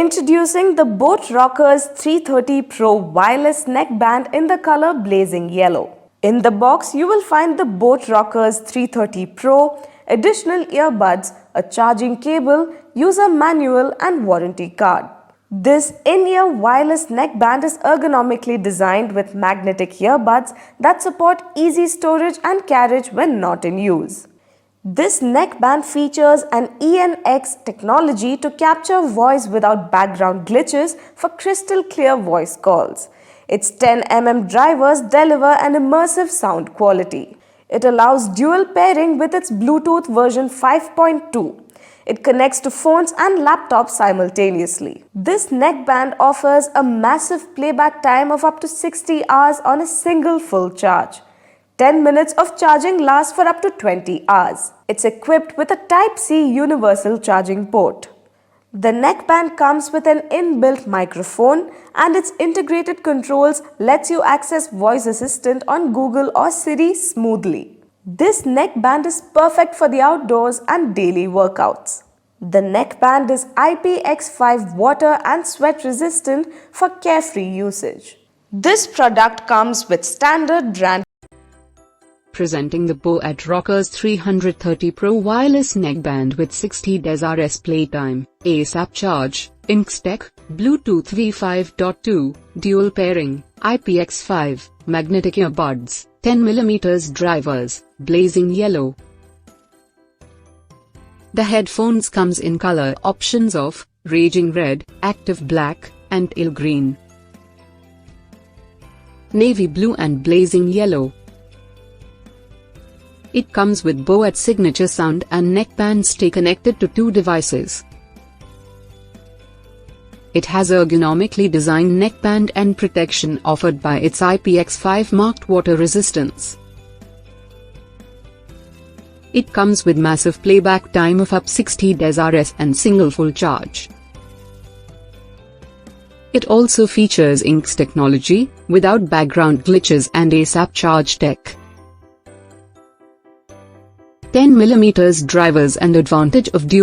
Introducing the BoAt Rockerz 330 Pro wireless neckband in the color Blazing Yellow. In the box, you will find the BoAt Rockerz 330 Pro, additional earbuds, a charging cable, user manual and warranty card. This in-ear wireless neckband is ergonomically designed with magnetic earbuds that support easy storage and carriage when not in use. This neckband features an ENX technology to capture voice without background glitches for crystal clear voice calls. Its 10mm drivers deliver an immersive sound quality. It allows dual pairing with its Bluetooth version 5.2. It connects to phones and laptops simultaneously. This neckband offers a massive playback time of up to 60 hours on a single full charge. 10 minutes of charging lasts for up to 20 hours. It's equipped with a Type-C universal charging port. The neckband comes with an inbuilt microphone and its integrated controls lets you access voice assistant on Google or Siri smoothly. This neckband is perfect for the outdoors and daily workouts. The neckband is IPX5 water and sweat resistant for carefree usage. This product comes with standard brand. Presenting the BoAt Rockerz 330 Pro wireless neckband with 60 Ds playtime, ASAP charge, Inkstek, Bluetooth V5.2, dual pairing, IPX5, magnetic earbuds, 10mm drivers, blazing yellow. The headphones comes in color options of raging red, active black, and ill green, navy blue and blazing yellow. It comes with BoAt signature sound and neckband stay connected to two devices. It has ergonomically designed neckband and protection offered by its IPX5 marked water resistance. It comes with massive playback time of up 60 Ds and single full charge. It also features Inks technology, without background glitches and ASAP charge tech. 10mm drivers and advantage of dual